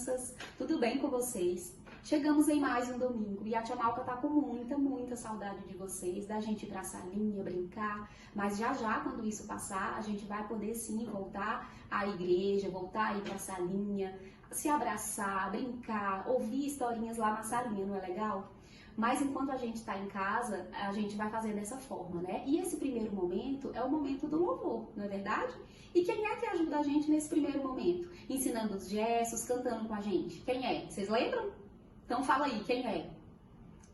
crianças, tudo bem com vocês? Chegamos em mais um domingo e a tia Malca tá com muita saudade de vocês, da gente ir pra salinha, brincar, mas já quando isso passar, a gente vai poder sim voltar à igreja, voltar a ir pra salinha, se abraçar, brincar, ouvir historinhas lá na salinha, não é legal? Mas enquanto a gente está em casa, a gente vai fazer dessa forma, né? E esse primeiro momento é o momento do louvor, não é verdade? E quem é que ajuda a gente nesse primeiro momento? Ensinando os gestos, cantando com a gente. Quem é? Vocês lembram? Então fala aí, quem é?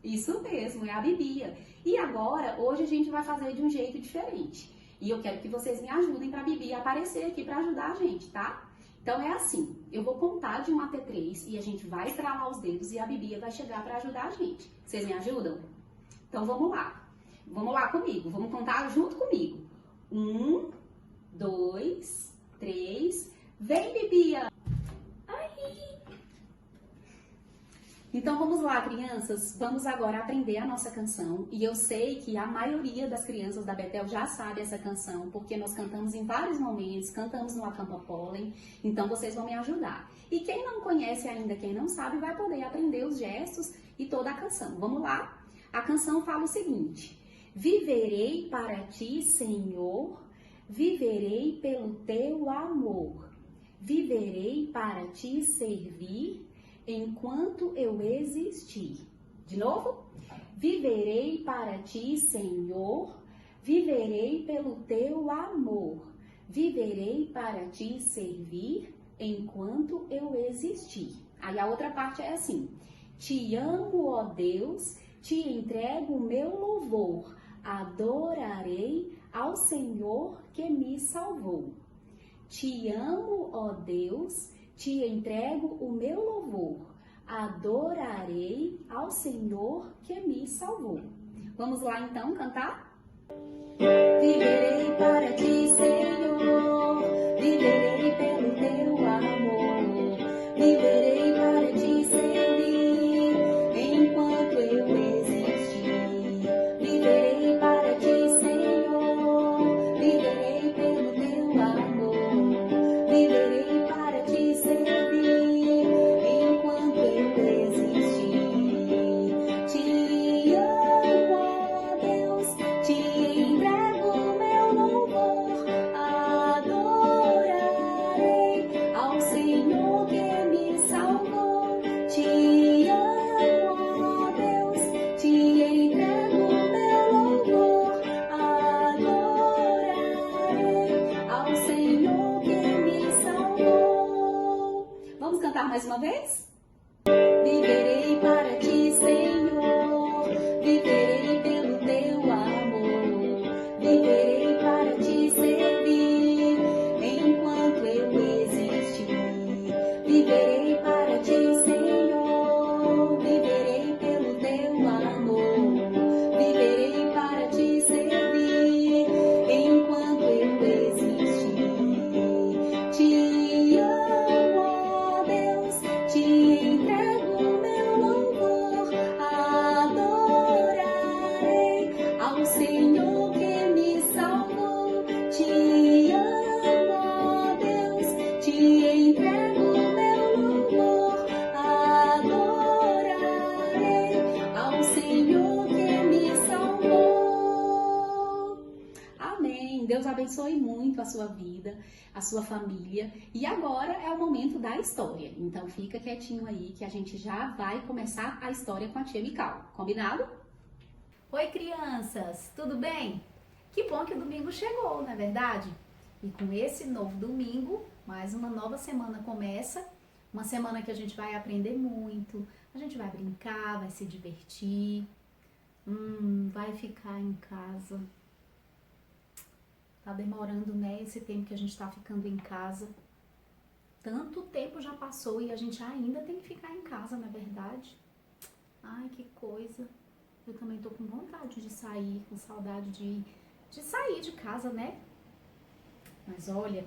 Isso mesmo, é a Bibia. E agora, hoje a gente vai fazer de um jeito diferente. E eu quero que vocês me ajudem para a Bibia aparecer aqui para ajudar a gente, tá? Então é assim, eu vou contar de 1 até 3 e a gente vai estralar os dedos e a Bibia vai chegar para ajudar a gente. Vocês me ajudam? Então vamos lá. Vamos lá comigo, vamos contar junto comigo. 1, 2, 3, vem Bibia! Então vamos lá, crianças, vamos agora aprender a nossa canção. E eu sei que a maioria das crianças da Betel já sabe essa canção, porque nós cantamos em vários momentos, cantamos no Acampa Pólen, então vocês vão me ajudar. E quem não conhece ainda, quem não sabe, vai poder aprender os gestos e toda a canção. Vamos lá? A canção fala o seguinte: viverei para ti, Senhor, viverei pelo teu amor, viverei para te servir enquanto eu existir. De novo? Viverei para ti, Senhor, viverei pelo teu amor, viverei para te servir enquanto eu existir. Aí a outra parte é assim: te amo, ó Deus, te entrego o meu louvor, adorarei ao Senhor que me salvou. Te amo, ó Deus, te entrego o meu louvor, adorarei ao Senhor que me salvou. Vamos lá então cantar? Viverei para ti, Senhor, viverei pelo teu amor, viverei para te servir enquanto eu existir. Viverei para ti, Senhor, viverei pelo teu amor, viverei para te servir enquanto eu existir. Te amo, ó Deus, te entrego meu louvor, adorarei ao Senhor que me salvou. Te amo, ó Deus, te entrego meu louvor, adorarei ao Senhor que me salvou. Vamos cantar mais uma vez? Viverei para ti, Senhor, viverei pelo teu amor, viverei para te servir enquanto eu existir. Viverei para ti, Senhor, viverei pelo teu amor, viverei para te servir enquanto eu existir. Te amo, ó Deus, te entrego meu louvor, adorarei ao Senhor que me salvou. Te amo, ó Deus, te entrego meu louvor, adorarei ao Senhor que me salvou. Amém. Deus abençoe muito a sua vida, a sua família. E agora é o momento da história. Então fica quietinho aí que a gente já vai começar a história com a tia Mical. Combinado? Oi, crianças, tudo bem? Que bom que o domingo chegou, não é verdade? E com esse novo domingo, mais uma nova semana começa. Uma semana que a gente vai aprender muito, a gente vai brincar, vai se divertir, vai ficar em casa. Tá demorando, né, esse tempo que a gente tá ficando em casa. Tanto tempo já passou e a gente ainda tem que ficar em casa, não é verdade? Ai, que coisa. Eu também tô com vontade de sair, com saudade de sair de casa, né? Mas olha,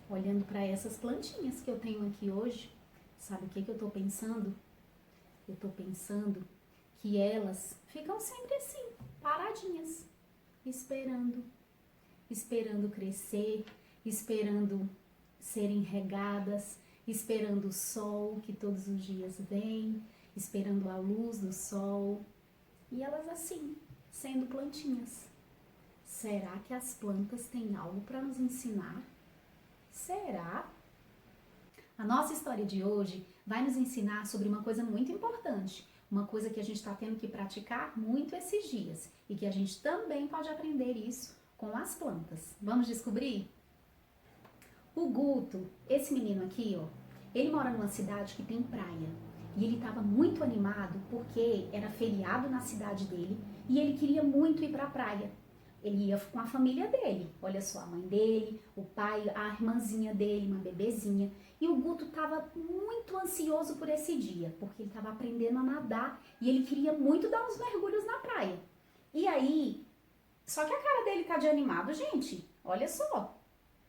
olhando para essas plantinhas que eu tenho aqui hoje, sabe o que eu tô pensando? Eu tô pensando que elas ficam sempre assim, paradinhas, esperando crescer, esperando serem regadas, esperando o sol que todos os dias vem, esperando a luz do sol. E elas assim, sendo plantinhas. Será que as plantas têm algo para nos ensinar? Será? A nossa história de hoje vai nos ensinar sobre uma coisa muito importante, uma coisa que a gente está tendo que praticar muito esses dias e que a gente também pode aprender isso com as plantas. Vamos descobrir? O Guto, esse menino aqui, ó, ele mora numa cidade que tem praia e ele estava muito animado porque era feriado na cidade dele e ele queria muito ir para a praia. Ele ia com a família dele, olha só, a mãe dele, o pai, a irmãzinha dele, uma bebezinha. E o Guto estava muito ansioso por esse dia, porque ele estava aprendendo a nadar e ele queria muito dar uns mergulhos na praia. E aí, só que a cara dele tá de animado, gente, olha só.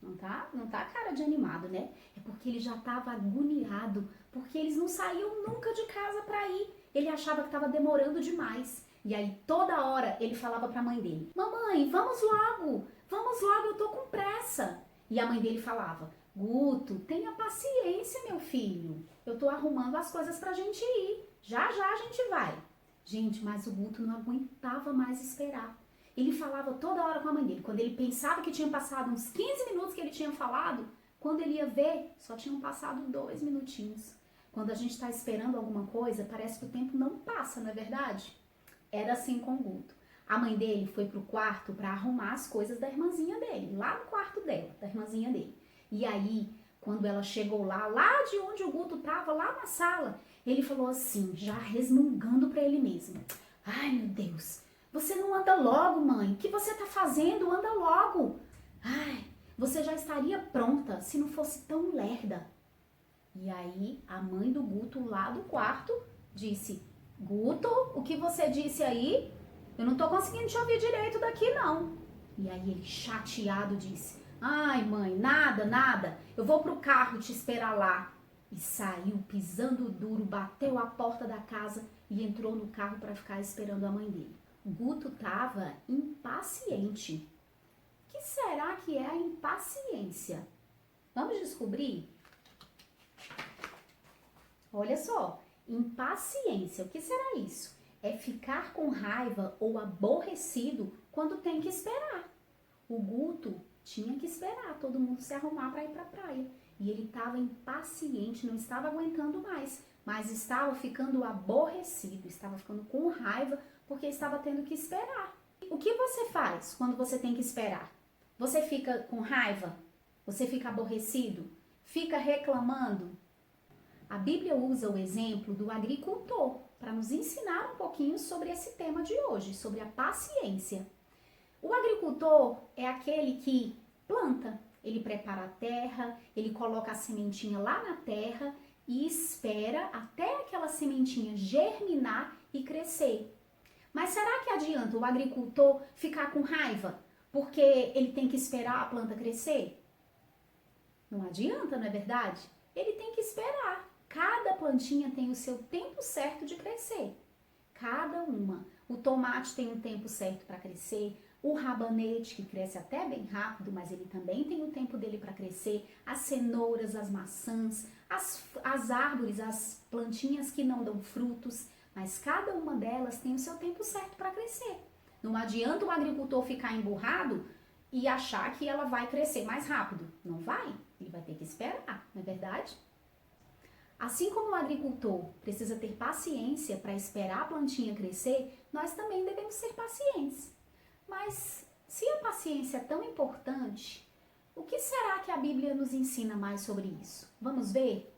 Não tá a cara de animado, né? É porque ele já estava agoniado, porque eles não saíam nunca de casa para ir. Ele achava que estava demorando demais. E aí, toda hora, ele falava para a mãe dele: mamãe, vamos logo, eu tô com pressa. E a mãe dele falava: Guto, tenha paciência, meu filho. Eu tô arrumando as coisas pra gente ir. Já já a gente vai. Gente, mas o Guto não aguentava mais esperar. Ele falava toda hora com a mãe dele. Quando ele pensava que tinha passado uns 15 minutos que ele tinha falado, quando ele ia ver, só tinham passado 2 minutinhos. Quando a gente está esperando alguma coisa, parece que o tempo não passa, não é verdade? Era assim com o Guto. A mãe dele foi pro quarto para arrumar as coisas da irmãzinha dele, lá no quarto dela, da irmãzinha dele. E aí, quando ela chegou lá de onde o Guto tava, lá na sala, ele falou assim, já resmungando para ele mesmo: ai, meu Deus, você não anda logo, mãe. O que você tá fazendo? Anda logo. Ai, você já estaria pronta se não fosse tão lerda. E aí, a mãe do Guto lá do quarto disse: Guto, o que você disse aí? Eu não tô conseguindo te ouvir direito daqui, não. E aí ele, chateado, disse: ai, mãe, nada. Eu vou pro carro te esperar lá. E saiu pisando duro, bateu a porta da casa e entrou no carro para ficar esperando a mãe dele. O Guto tava impaciente. O que será que é a impaciência? Vamos descobrir? Olha só, impaciência, o que será isso? É ficar com raiva ou aborrecido quando tem que esperar. O Guto tinha que esperar todo mundo se arrumar para ir para a praia. E ele estava impaciente, não estava aguentando mais, mas estava ficando aborrecido, estava ficando com raiva porque estava tendo que esperar. O que você faz quando você tem que esperar? Você fica com raiva? Você fica aborrecido? Fica reclamando? A Bíblia usa o exemplo do agricultor para nos ensinar um pouquinho sobre esse tema de hoje, sobre a paciência. O agricultor é aquele que planta, ele prepara a terra, ele coloca a sementinha lá na terra e espera até aquela sementinha germinar e crescer. Mas será que adianta o agricultor ficar com raiva porque ele tem que esperar a planta crescer? Não adianta, não é verdade? Ele tem que esperar. Cada plantinha tem o seu tempo certo de crescer. Cada uma. O tomate tem um tempo certo para crescer. O rabanete, que cresce até bem rápido, mas ele também tem o tempo dele para crescer. As cenouras, as maçãs, as árvores, as plantinhas que não dão frutos. Mas cada uma delas tem o seu tempo certo para crescer. Não adianta o agricultor ficar emburrado e achar que ela vai crescer mais rápido. Não vai. Ele vai ter que esperar, não é verdade? Assim como o agricultor precisa ter paciência para esperar a plantinha crescer, nós também devemos ser pacientes. Mas se a paciência é tão importante, o que será que a Bíblia nos ensina mais sobre isso? Vamos ver?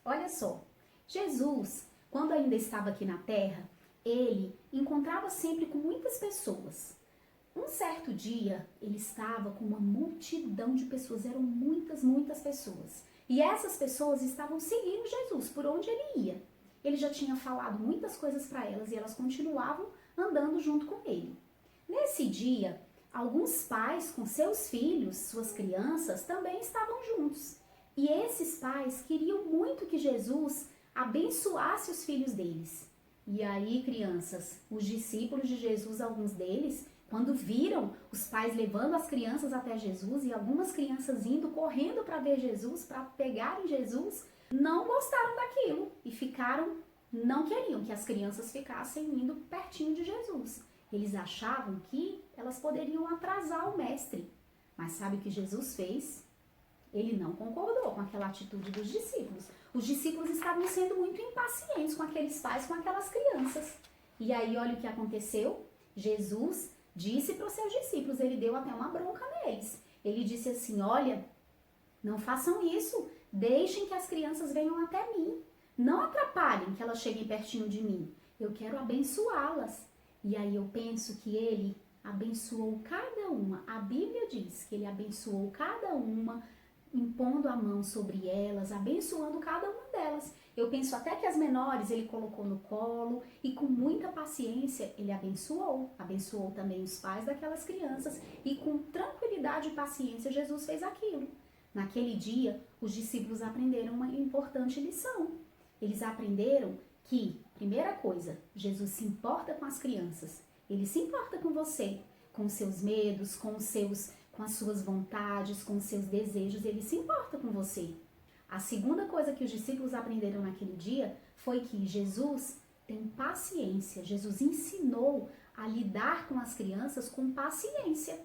Olha só, Jesus, quando ainda estava aqui na terra, ele encontrava sempre com muitas pessoas. Um certo dia, ele estava com uma multidão de pessoas, eram muitas pessoas. E essas pessoas estavam seguindo Jesus por onde ele ia. Ele já tinha falado muitas coisas para elas e elas continuavam andando junto com ele. Nesse dia, alguns pais com seus filhos, suas crianças, também estavam juntos. E esses pais queriam muito que Jesus abençoasse os filhos deles. E aí, crianças, os discípulos de Jesus, alguns deles, Quando viram os pais levando as crianças até Jesus e algumas crianças indo correndo para ver Jesus, para pegarem Jesus, não gostaram daquilo e não queriam que as crianças ficassem indo pertinho de Jesus. Eles achavam que elas poderiam atrasar o mestre. Mas sabe o que Jesus fez? Ele não concordou com aquela atitude dos discípulos. Os discípulos estavam sendo muito impacientes com aqueles pais, com aquelas crianças. E aí, olha o que aconteceu. Jesus disse para os seus discípulos, ele deu até uma bronca neles. Ele disse assim, olha, não façam isso, deixem que as crianças venham até mim. Não atrapalhem que elas cheguem pertinho de mim. Eu quero abençoá-las. E aí eu penso que ele abençoou cada uma. A Bíblia diz que ele abençoou cada uma, impondo a mão sobre elas, abençoando cada uma delas. Eu penso até que as menores ele colocou no colo e com muita paciência ele abençoou. Abençoou também os pais daquelas crianças e com tranquilidade e paciência Jesus fez aquilo. Naquele dia, os discípulos aprenderam uma importante lição. Eles aprenderam que, primeira coisa, Jesus se importa com as crianças. Ele se importa com você, com os seus medos, com as suas vontades, com os seus desejos. Ele se importa com você. A segunda coisa que os discípulos aprenderam naquele dia foi que Jesus tem paciência. Jesus ensinou a lidar com as crianças com paciência.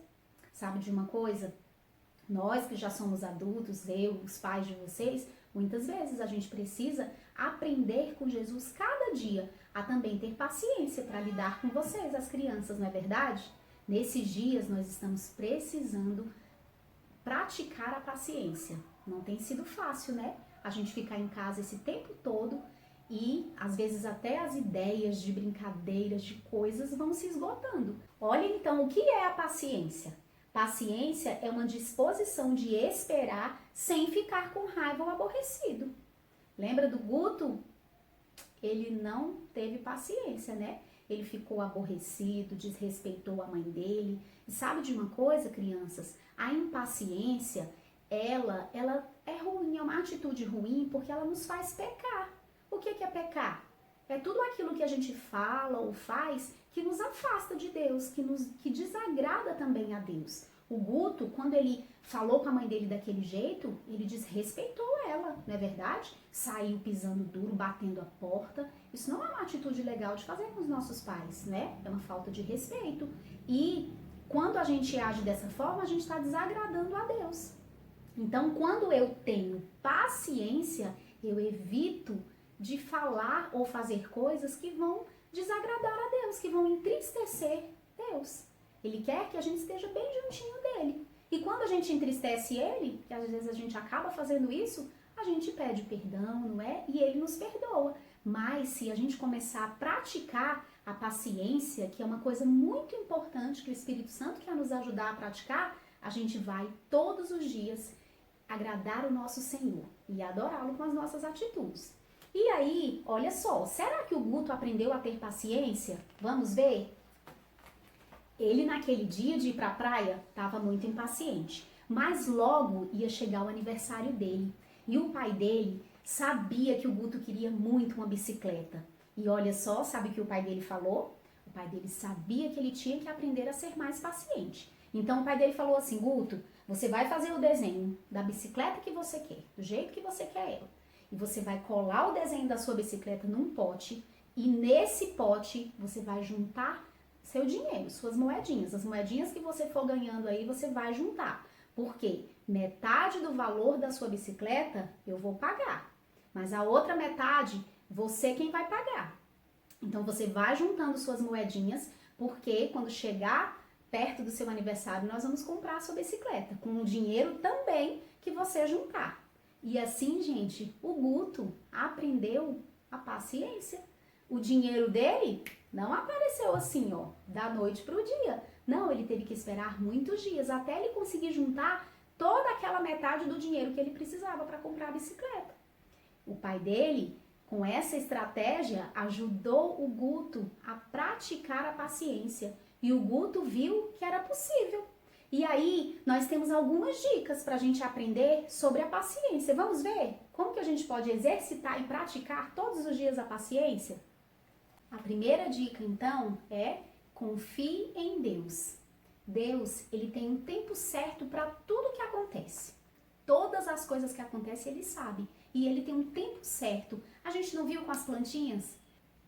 Sabe de uma coisa? Nós que já somos adultos, eu, os pais de vocês, muitas vezes a gente precisa aprender com Jesus cada dia a também ter paciência para lidar com vocês, as crianças, não é verdade? Nesses dias nós estamos precisando praticar a paciência. Não tem sido fácil, né? A gente ficar em casa esse tempo todo e às vezes até as ideias de brincadeiras, de coisas vão se esgotando. Olha então o que é a paciência. Paciência é uma disposição de esperar sem ficar com raiva ou aborrecido. Lembra do Guto? Ele não teve paciência, né? Ele ficou aborrecido, desrespeitou a mãe dele. E sabe de uma coisa, crianças? A impaciência, ela é ruim, é uma atitude ruim porque ela nos faz pecar. O que é pecar? É tudo aquilo que a gente fala ou faz que nos afasta de Deus, que desagrada também a Deus. O Guto, quando ele falou com a mãe dele daquele jeito, ele desrespeitou ela, não é verdade? Saiu pisando duro, batendo a porta. Isso não é uma atitude legal de fazer com os nossos pais, né? É uma falta de respeito. E quando a gente age dessa forma, a gente está desagradando a Deus. Então, quando eu tenho paciência, eu evito de falar ou fazer coisas que vão desagradar a Deus, que vão entristecer Deus. Ele quer que a gente esteja bem juntinho dele. E quando a gente entristece ele, que às vezes a gente acaba fazendo isso, a gente pede perdão, não é? E ele nos perdoa. Mas se a gente começar a praticar a paciência, que é uma coisa muito importante que o Espírito Santo quer nos ajudar a praticar, a gente vai todos os dias agradar o nosso Senhor e adorá-lo com as nossas atitudes. E aí, olha só, será que o Guto aprendeu a ter paciência? Vamos ver? Ele naquele dia de ir para a praia estava muito impaciente, mas logo ia chegar o aniversário dele. E o pai dele sabia que o Guto queria muito uma bicicleta. E olha só, sabe o que o pai dele falou? O pai dele sabia que ele tinha que aprender a ser mais paciente. Então o pai dele falou assim, Guto, você vai fazer o desenho da bicicleta que você quer, do jeito que você quer ela. E você vai colar o desenho da sua bicicleta num pote e nesse pote você vai juntar seu dinheiro, suas moedinhas. As moedinhas que você for ganhando aí, você vai juntar. Por quê? Metade do valor da sua bicicleta eu vou pagar, mas a outra metade você quem vai pagar. Então você vai juntando suas moedinhas, porque quando chegar perto do seu aniversário, nós vamos comprar a sua bicicleta, com o dinheiro também que você juntar. E assim, gente, o Guto aprendeu a paciência. O dinheiro dele não apareceu assim, ó, da noite para o dia. Não, ele teve que esperar muitos dias até ele conseguir juntar toda aquela metade do dinheiro que ele precisava para comprar a bicicleta. O pai dele, com essa estratégia, ajudou o Guto a praticar a paciência. E o Guto viu que era possível. E aí, nós temos algumas dicas para a gente aprender sobre a paciência. Vamos ver como que a gente pode exercitar e praticar todos os dias a paciência? A primeira dica, então, é confie em Deus. Deus, ele tem um tempo certo para tudo que acontece. Todas as coisas que acontecem, ele sabe. E ele tem um tempo certo. A gente não viu com as plantinhas?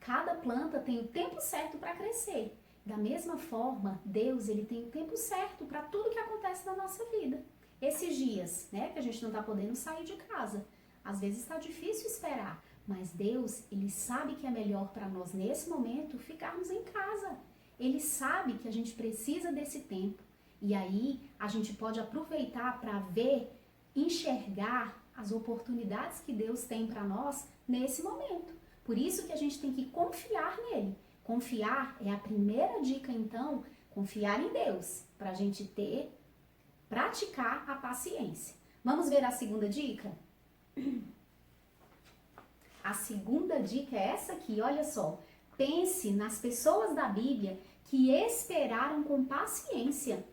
Cada planta tem o tempo certo para crescer. Da mesma forma, Deus, ele tem o tempo certo para tudo que acontece na nossa vida. Esses dias, né, que a gente não está podendo sair de casa. Às vezes está difícil esperar. Mas Deus, ele sabe que é melhor para nós, nesse momento, ficarmos em casa. Ele sabe que a gente precisa desse tempo. E aí, a gente pode aproveitar para ver, enxergar as oportunidades que Deus tem para nós nesse momento. Por isso que a gente tem que confiar nele. Confiar é a primeira dica, então, confiar em Deus, para a gente praticar a paciência. Vamos ver a segunda dica? A segunda dica é essa aqui, olha só. Pense nas pessoas da Bíblia que esperaram com paciência.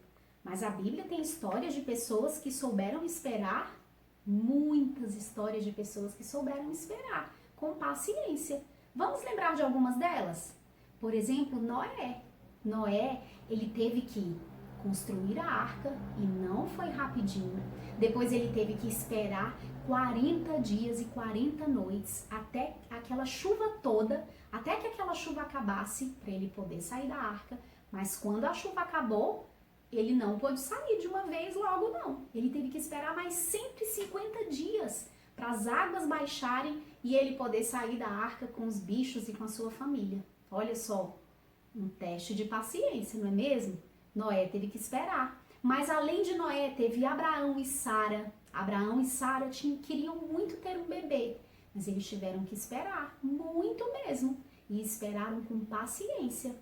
Mas a Bíblia tem histórias de pessoas que souberam esperar, muitas histórias de pessoas que souberam esperar com paciência. Vamos lembrar de algumas delas? Por exemplo, Noé. Noé, ele teve que construir a arca e não foi rapidinho. Depois ele teve que esperar 40 dias e 40 noites até aquela chuva toda, até que aquela chuva acabasse para ele poder sair da arca. Mas quando a chuva acabou, ele não pôde sair de uma vez logo não. Ele teve que esperar mais 150 dias para as águas baixarem e ele poder sair da arca com os bichos e com a sua família. Olha só, um teste de paciência, não é mesmo? Noé teve que esperar. Mas além de Noé, teve Abraão e Sara. Abraão e Sara queriam muito ter um bebê, mas eles tiveram que esperar, muito mesmo, e esperaram com paciência.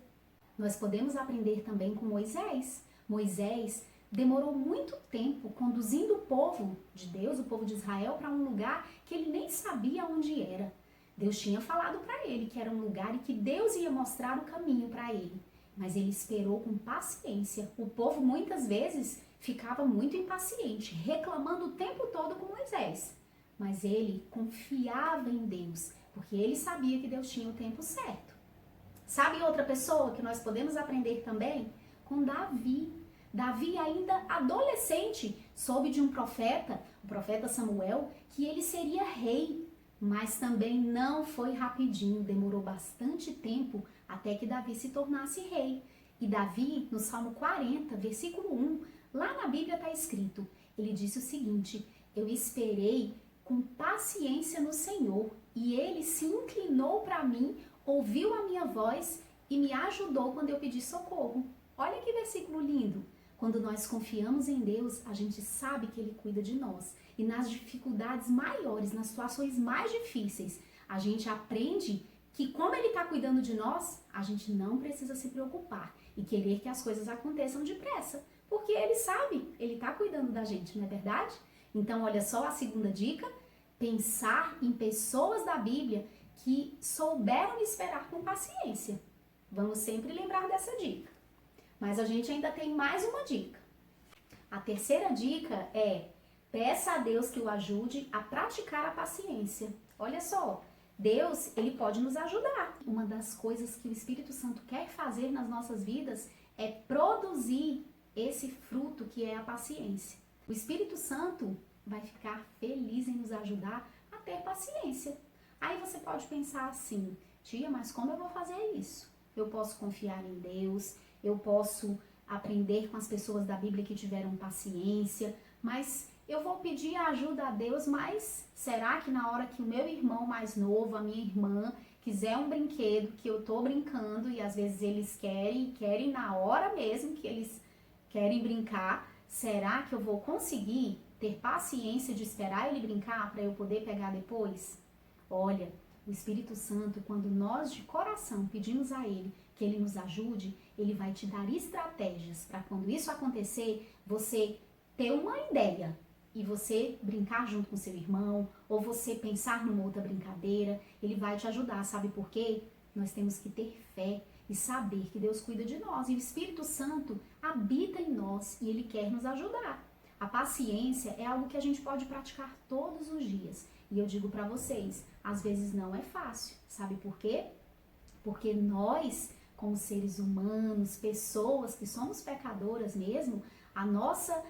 Nós podemos aprender também com Moisés. Moisés demorou muito tempo conduzindo o povo de Deus, o povo de Israel, para um lugar que ele nem sabia onde era. Deus tinha falado para ele que era um lugar e que Deus ia mostrar o caminho para ele. Mas ele esperou com paciência. O povo muitas vezes ficava muito impaciente, reclamando o tempo todo com Moisés. Mas ele confiava em Deus, porque ele sabia que Deus tinha o tempo certo. Sabe outra pessoa que nós podemos aprender também? Com Davi. Davi, ainda adolescente, soube de um profeta, o profeta Samuel, que ele seria rei. Mas também não foi rapidinho, demorou bastante tempo até que Davi se tornasse rei. E Davi, no Salmo 40, versículo 1, lá na Bíblia está escrito, ele disse o seguinte: eu esperei com paciência no Senhor, e ele se inclinou para mim, ouviu a minha voz e me ajudou quando eu pedi socorro. Olha que versículo lindo! Quando nós confiamos em Deus, a gente sabe que Ele cuida de nós. E nas dificuldades maiores, nas situações mais difíceis, a gente aprende que como Ele está cuidando de nós, a gente não precisa se preocupar e querer que as coisas aconteçam depressa. Porque Ele sabe, Ele está cuidando da gente, não é verdade? Então, olha só a segunda dica, pensar em pessoas da Bíblia que souberam esperar com paciência. Vamos sempre lembrar dessa dica. Mas a gente ainda tem mais uma dica. A terceira dica é: peça a Deus que o ajude a praticar a paciência. Olha só, Deus, ele pode nos ajudar. Uma das coisas que o Espírito Santo quer fazer nas nossas vidas é produzir esse fruto que é a paciência. O Espírito Santo vai ficar feliz em nos ajudar a ter paciência. Aí você pode pensar assim: tia, mas como eu vou fazer isso? Eu posso confiar em Deus, eu posso aprender com as pessoas da Bíblia que tiveram paciência, mas eu vou pedir ajuda a Deus, mas será que na hora que o meu irmão mais novo, a minha irmã, quiser um brinquedo que eu tô brincando e às vezes eles querem na hora mesmo que eles querem brincar, será que eu vou conseguir ter paciência de esperar ele brincar para eu poder pegar depois? Olha, o Espírito Santo, quando nós de coração pedimos a Ele que Ele nos ajude, Ele vai te dar estratégias para quando isso acontecer, você ter uma ideia e você brincar junto com seu irmão, ou você pensar numa outra brincadeira. Ele vai te ajudar, sabe por quê? Nós temos que ter fé e saber que Deus cuida de nós, e o Espírito Santo habita em nós e Ele quer nos ajudar. A paciência é algo que a gente pode praticar todos os dias. E eu digo para vocês, às vezes não é fácil. Sabe por quê? Porque nós como seres humanos, pessoas que somos pecadoras mesmo, a nossa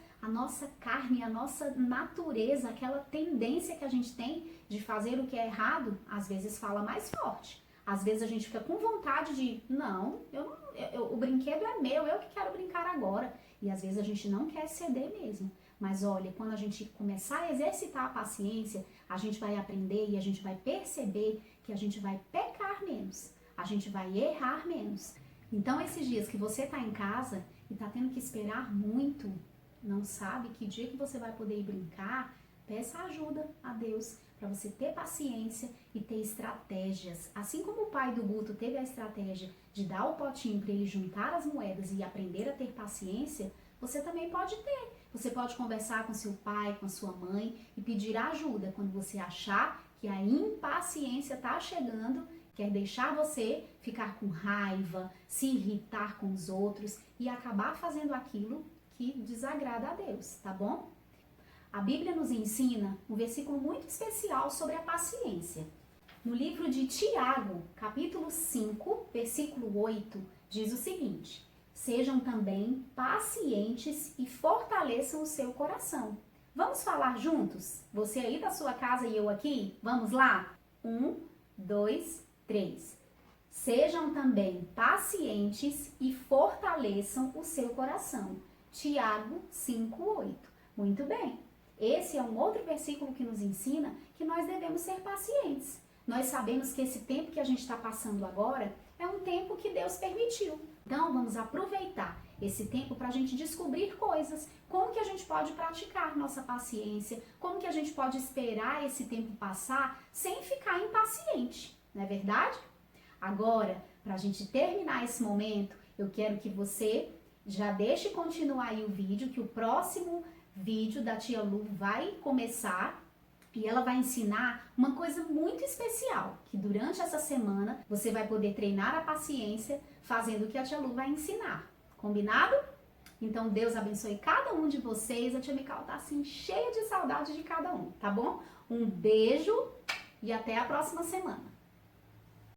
carne, a nossa natureza, aquela tendência que a gente tem de fazer o que é errado, às vezes fala mais forte. Às vezes a gente fica com vontade de, não, o brinquedo é meu, eu que quero brincar agora. E às vezes a gente não quer ceder mesmo. Mas olha, quando a gente começar a exercitar a paciência, a gente vai aprender e a gente vai perceber que a gente vai pecar menos, a gente vai errar menos. Então esses dias que você está em casa e está tendo que esperar muito, não sabe que dia que você vai poder ir brincar, peça ajuda a Deus para você ter paciência e ter estratégias. Assim como o pai do Guto teve a estratégia de dar o potinho para ele juntar as moedas e aprender a ter paciência, você também pode ter. Você pode conversar com seu pai, com a sua mãe e pedir ajuda quando você achar que a impaciência está chegando, quer deixar você ficar com raiva, se irritar com os outros e acabar fazendo aquilo que desagrada a Deus, tá bom? A Bíblia nos ensina um versículo muito especial sobre a paciência. No livro de Tiago, capítulo 5, versículo 8, diz o seguinte: sejam também pacientes e fortaleçam o seu coração. Vamos falar juntos? Você aí da sua casa e eu aqui? Vamos lá? 1, 2, 3. Sejam também pacientes e fortaleçam o seu coração. Tiago 5, 8. Muito bem. Esse é um outro versículo que nos ensina que nós devemos ser pacientes. Nós sabemos que esse tempo que a gente está passando agora é um tempo que Deus permitiu. Então, vamos aproveitar esse tempo para a gente descobrir coisas, como que a gente pode praticar nossa paciência, como que a gente pode esperar esse tempo passar sem ficar impaciente, não é verdade? Agora, para a gente terminar esse momento, eu quero que você já deixe continuar aí o vídeo, que o próximo vídeo da Tia Lu vai começar e ela vai ensinar uma coisa muito especial, que durante essa semana você vai poder treinar a paciência fazendo o que a Tia Lu vai ensinar. Combinado? Então Deus abençoe cada um de vocês. A Tia Mical tá assim cheia de saudade de cada um, tá bom? Um beijo e até a próxima semana.